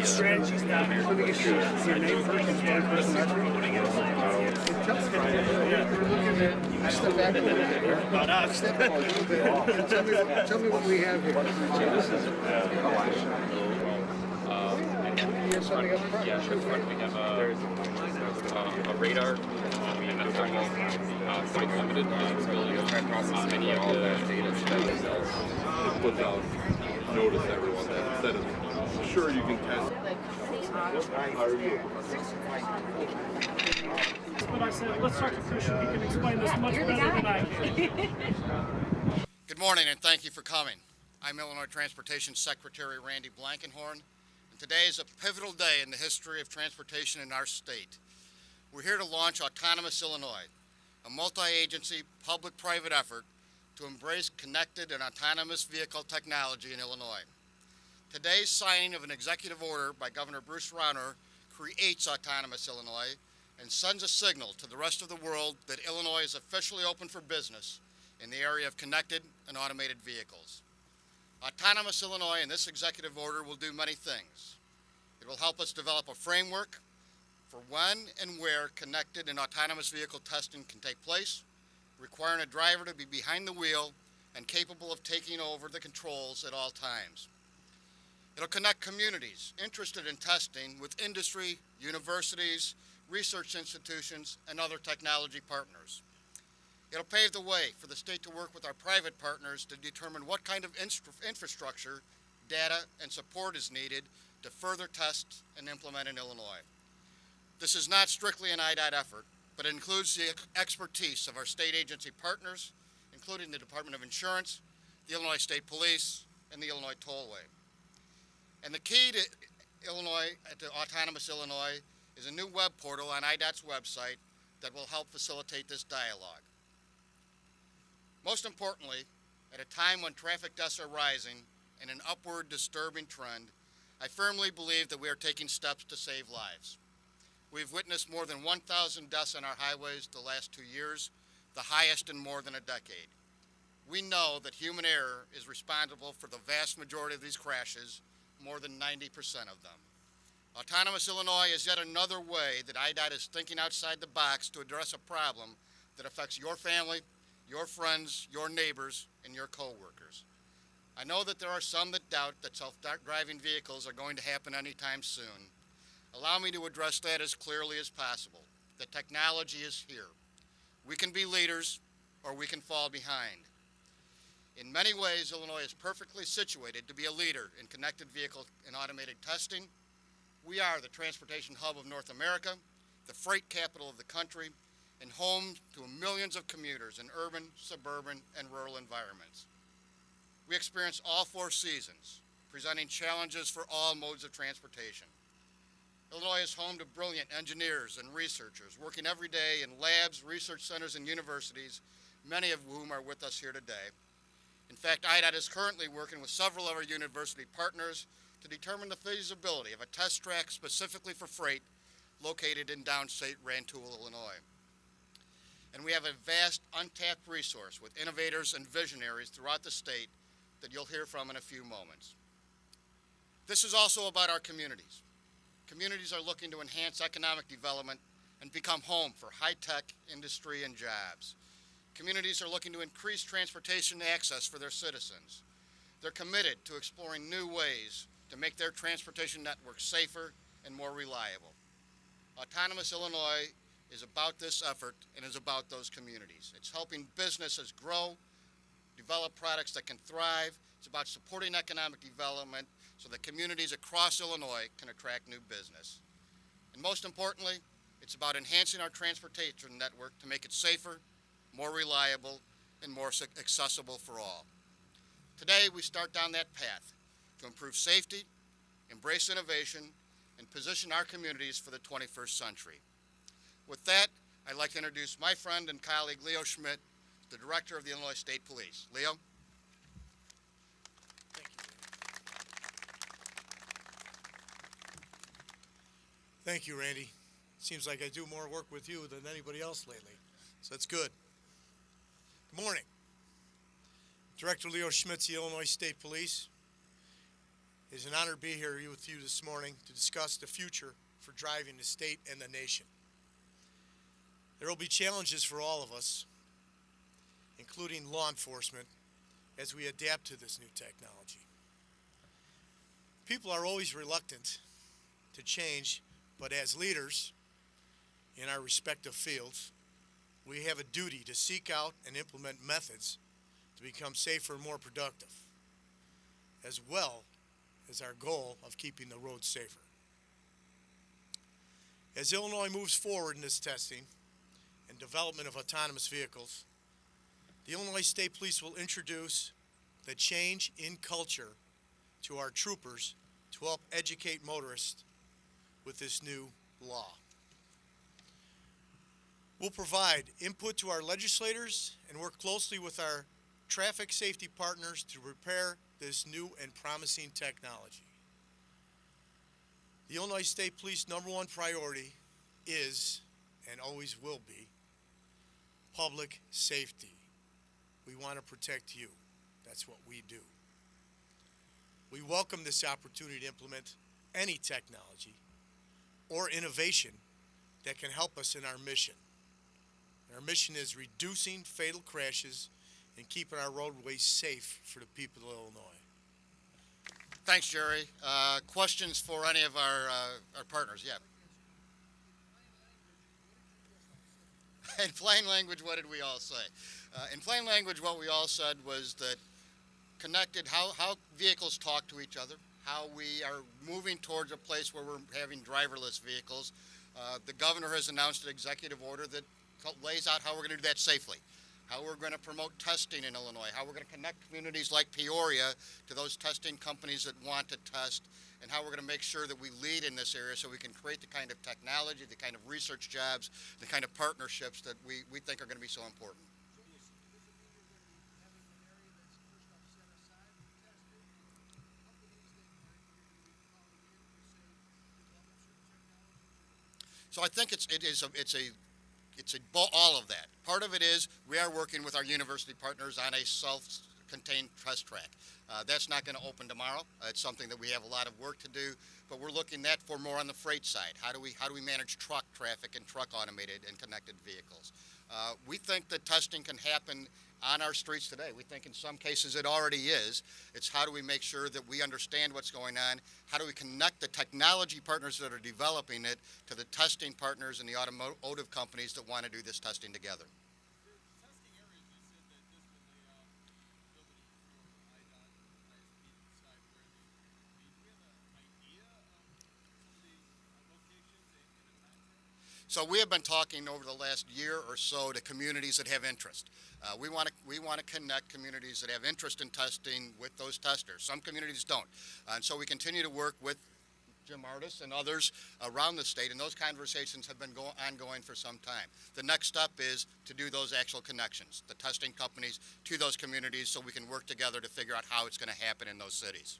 Strategy's down here. Let me get your name first and your person last name. We're looking at, step back a little bit. About us. Step back a little bit. Tell me what we have here. You have something up front? Yeah, up front we have a radar. And that's quite limited capability of many of the data cells. Put out notice everyone that instead of sure you can test. But I said, let's talk to Christian. He can explain this much better than I can. Good morning and thank you for coming. I'm Illinois Transportation Secretary Randy Blankenhorn, and today is a pivotal day in the history of transportation in our state. We're here to launch Autonomous Illinois, a multi-agency public-private effort to embrace connected and autonomous vehicle technology in Illinois. Today's signing of an executive order by Governor Bruce Rauner creates Autonomous Illinois and sends a signal to the rest of the world that Illinois is officially open for business in the area of connected and automated vehicles. Autonomous Illinois and this executive order will do many things. It will help us develop a framework for when and where connected and autonomous vehicle testing can take place, requiring a driver to be behind the wheel and capable of taking over the controls at all times. It'll connect communities interested in testing with industry, universities, research institutions, and other technology partners. It'll pave the way for the state to work with our private partners to determine what kind of infrastructure, data, and support is needed to further test and implement in Illinois. This is not strictly an IDOT effort, but it includes the expertise of our state agency partners, including the Department of Insurance, the Illinois State Police, and the Illinois Tollway. And the key to Autonomous Illinois, is a new web portal on IDOT's website that will help facilitate this dialogue. Most importantly, at a time when traffic deaths are rising in an upward disturbing trend, I firmly believe that we are taking steps to save lives. We've witnessed more than 1,000 deaths on our highways the last 2 years, the highest in more than a decade. We know that human error is responsible for the vast majority of these crashes, more than 90% of them. Autonomous Illinois is yet another way that IDOT is thinking outside the box to address a problem that affects your family, your friends, your neighbors, and your co-workers. I know that there are some that doubt that self-driving vehicles are going to happen anytime soon. Allow me to address that as clearly as possible. The technology is here. We can be leaders, or we can fall behind. In many ways, Illinois is perfectly situated to be a leader in connected vehicle and automated testing. We are the transportation hub of North America, the freight capital of the country, and home to millions of commuters in urban, suburban, and rural environments. We experience all 4 seasons, presenting challenges for all modes of transportation. Illinois is home to brilliant engineers and researchers working every day in labs, research centers, and universities, many of whom are with us here today. In fact, IDOT is currently working with several of our university partners to determine the feasibility of a test track specifically for freight located in downstate Rantoul, Illinois. And we have a vast untapped resource with innovators and visionaries throughout the state that you'll hear from in a few moments. This is also about our communities. Communities are looking to enhance economic development and become home for high-tech industry and jobs. Communities are looking to increase transportation access for their citizens. They're committed to exploring new ways to make their transportation network safer and more reliable. Autonomous Illinois is about this effort and is about those communities. It's helping businesses grow, develop products that can thrive. It's about supporting economic development so that communities across Illinois can attract new business. And most importantly, it's about enhancing our transportation network to make it safer, more reliable, and more accessible for all. Today, we start down that path to improve safety, embrace innovation, and position our communities for the 21st century. With that, I'd like to introduce my friend and colleague, Leo Schmidt, the Director of the Illinois State Police. Leo? Thank you, Randy. Seems like I do more work with you than anybody else lately, so that's good. Good morning. Director Leo Schmitz, the Illinois State Police. It is an honor to be here with you this morning to discuss the future for driving the state and the nation. There will be challenges for all of us, including law enforcement, as we adapt to this new technology. People are always reluctant to change, but as leaders in our respective fields, we have a duty to seek out and implement methods to become safer and more productive, as well as our goal of keeping the roads safer. As Illinois moves forward in this testing and development of autonomous vehicles, the Illinois State Police will introduce the change in culture to our troopers to help educate motorists with this new law. We'll provide input to our legislators and work closely with our traffic safety partners to prepare this new and promising technology. The Illinois State Police #1 priority is, and always will be, public safety. We want to protect you. That's what we do. We welcome this opportunity to implement any technology or innovation that can help us in our mission. Our mission is reducing fatal crashes and keeping our roadways safe for the people of Illinois. Thanks, Jerry. Questions for any of our partners? Yeah. In plain language, what did we all say? In plain language, what we all said was that connected, how vehicles talk to each other, how we are moving towards a place where we're having driverless vehicles. The governor has announced an executive order that lays out how we're going to do that safely, how we're going to promote testing in Illinois, how we're going to connect communities like Peoria to those testing companies that want to test, and how we're going to make sure that we lead in this area so we can create the kind of technology, the kind of research jobs, the kind of partnerships that we think are going to be so important. So I think it's all of that. Part of it is we are working with our university partners on a self-contained test track. That's not going to open tomorrow. It's something that we have a lot of work to do, but we're looking at for more on the freight side. How do we manage truck traffic and truck automated and connected vehicles? We think that testing can happen on our streets today. We think in some cases it already is. It's how do we make sure that we understand what's going on? How do we connect the technology partners that are developing it to the testing partners and the automotive companies that want to do this testing together? So we have been talking over the last year or so to communities that have interest. We want to connect communities that have interest in testing with those testers. Some communities don't. And so we continue to work with Jim Ardis and others around the state, and those conversations have been ongoing for some time. The next step is to do those actual connections, the testing companies to those communities, so we can work together to figure out how it's going to happen in those cities.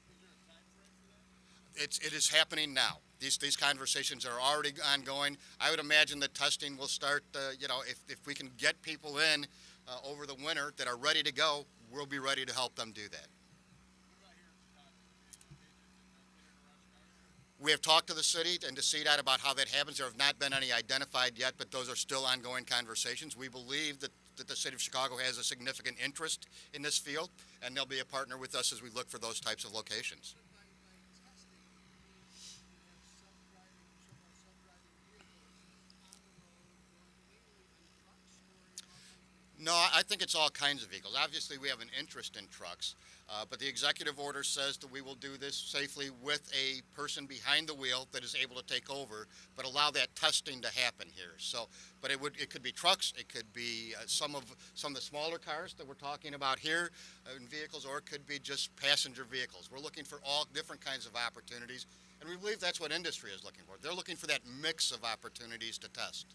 It is happening now. These conversations are already ongoing. I would imagine that testing will start, if we can get people in over the winter that are ready to go, we'll be ready to help them do that. We have talked to the city and to CDOT about how that happens. There have not been any identified yet, but those are still ongoing conversations. We believe that the city of Chicago has a significant interest in this field, and they'll be a partner with us as we look for those types of locations. No, I think it's all kinds of vehicles. Obviously, we have an interest in trucks, but the executive order says that we will do this safely with a person behind the wheel that is able to take over, but allow that testing to happen here. So, but it could be trucks, it could be some of the smaller cars that we're talking about here in vehicles, or it could be just passenger vehicles. We're looking for all different kinds of opportunities, and we believe that's what industry is looking for. They're looking for that mix of opportunities to test.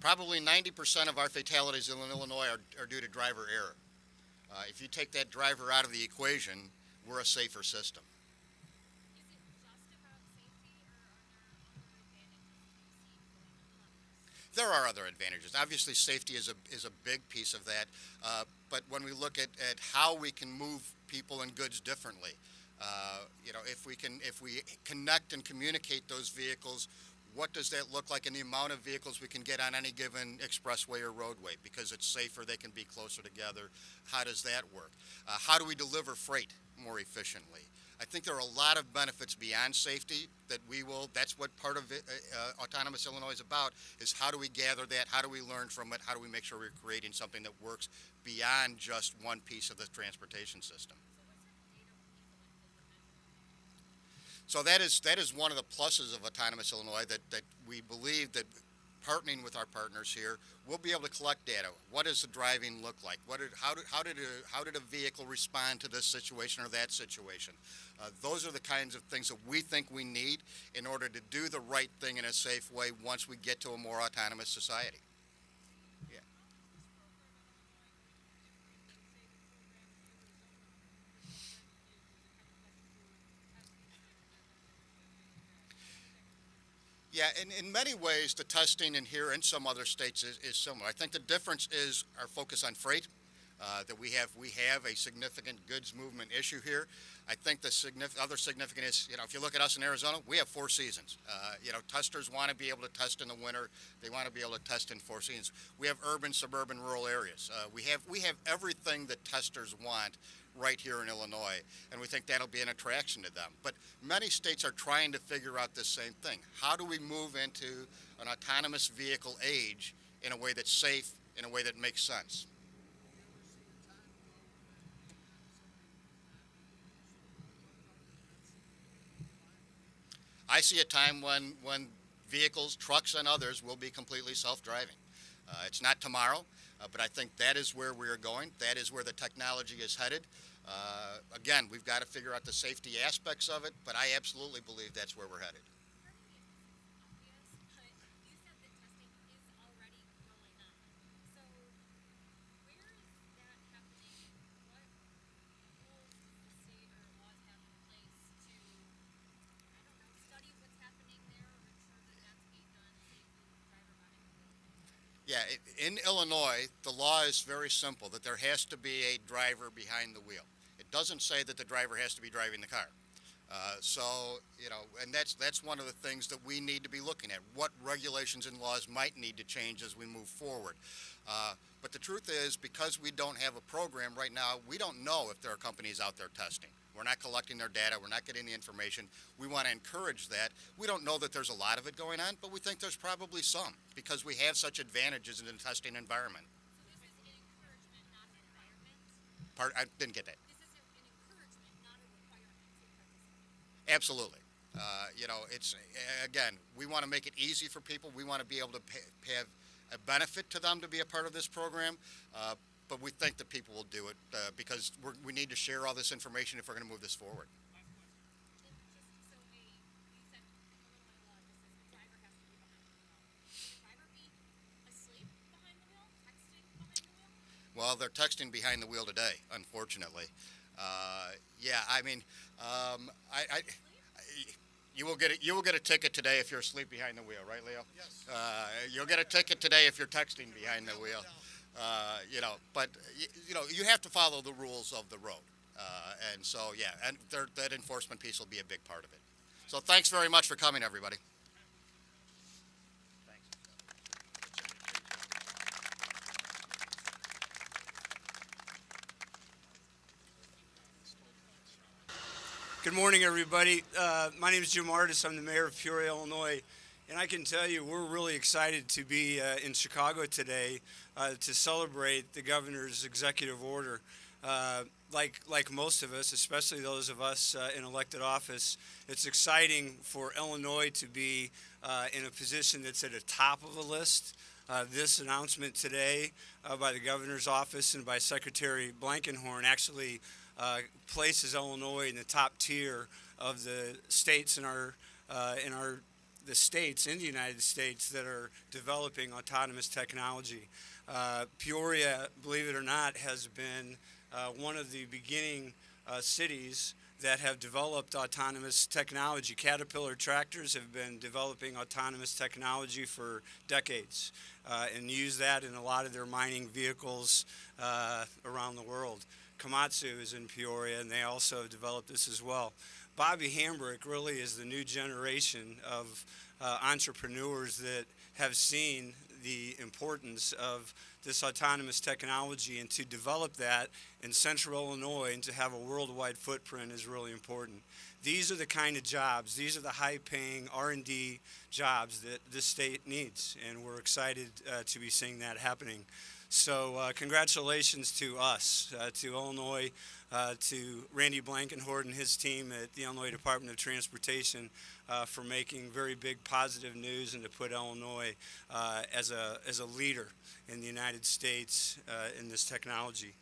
Probably 90% of our fatalities in Illinois are due to driver error. If you take that driver out of the equation, we're a safer system. There are other advantages. Obviously, safety is a big piece of that. But when we look at how we can move people and goods differently, if we connect and communicate those vehicles, what does that look like in the amount of vehicles we can get on any given expressway or roadway? Because it's safer, they can be closer together. How does that work? How do we deliver freight more efficiently? I think there are a lot of benefits beyond safety that's what part of it, Autonomous Illinois is about, is how do we gather that, how do we learn from it, how do we make sure we're creating something that works beyond just one piece of the transportation system. So that is one of the pluses of Autonomous Illinois, that we believe that partnering with our partners here, we'll be able to collect data. What does the driving look like? How did a vehicle respond to this situation or that situation? Those are the kinds of things that we think we need in order to do the right thing in a safe way once we get to a more autonomous society. Yeah. Yeah, in many ways, the testing in here and some other states is similar. I think the difference is our focus on freight, that we have a significant goods movement issue here. I think the other significant is, if you look at us in Arizona, we have 4 seasons. Testers want to be able to test in the winter. They want to be able to test in 4 seasons. We have urban, suburban, rural areas. We have everything that testers want right here in Illinois, and we think that'll be an attraction to them. But many states are trying to figure out this same thing. How do we move into an autonomous vehicle age in a way that's safe, in a way that makes sense? I see a time when vehicles, trucks, and others will be completely self-driving. It's not tomorrow, but I think that is where we are going. That is where the technology is headed. Again, we've got to figure out the safety aspects of it, but I absolutely believe that's where we're headed. Yeah, in Illinois, the law is very simple, that there has to be a driver behind the wheel. It doesn't say that the driver has to be driving the car. And that's one of the things that we need to be looking at. What regulations and laws might need to change as we move forward. But the truth is, because we don't have a program right now, we don't know if there are companies out there testing. We're not collecting their data. We're not getting the information. We want to encourage that. We don't know that there's a lot of it going on, but we think there's probably some because we have such advantages in the testing environment. So this is an encouragement, not a requirement? I didn't get that. This is an encouragement, not a requirement to participate. Absolutely. It's, again, we want to make it easy for people. We want to be able to have a benefit to them to be a part of this program. But we think that people will do it because we need to share all this information if we're going to move this forward. You said Illinois law just says the driver has to be behind the wheel. Should the driver be asleep behind the wheel, texting behind the wheel? Well, they're texting behind the wheel today, unfortunately. You will get a ticket today if you're asleep behind the wheel, right, Leo? Yes. You'll get a ticket today if you're texting behind the wheel. You have to follow the rules of the road. And that enforcement piece will be a big part of it. So thanks very much for coming, everybody. Good morning, everybody. My name is Jim Artis. I'm the mayor of Peoria, Illinois. And I can tell you we're really excited to be in Chicago today to celebrate the governor's executive order. Like most of us, especially those of us in elected office, it's exciting for Illinois to be in a position that's at the top of the list. This announcement today by the governor's office and by Secretary Blankenhorn actually places Illinois in the top tier of the states the states in the United States that are developing autonomous technology. Peoria, believe it or not, has been one of the beginning cities that have developed autonomous technology. Caterpillar tractors have been developing autonomous technology for decades and use that in a lot of their mining vehicles around the world. Komatsu is in Peoria, and they also have developed this as well. Bobby Hambrick really is the new generation of entrepreneurs that have seen the importance of this autonomous technology, and to develop that in central Illinois and to have a worldwide footprint is really important. These are the kind of jobs, these are the high-paying R&D jobs that this state needs, and we're excited to be seeing that happening. So congratulations to us, to Illinois, to Randy Blankenhorn and his team at the Illinois Department of Transportation for making very big positive news and to put Illinois as a leader in the United States in this technology.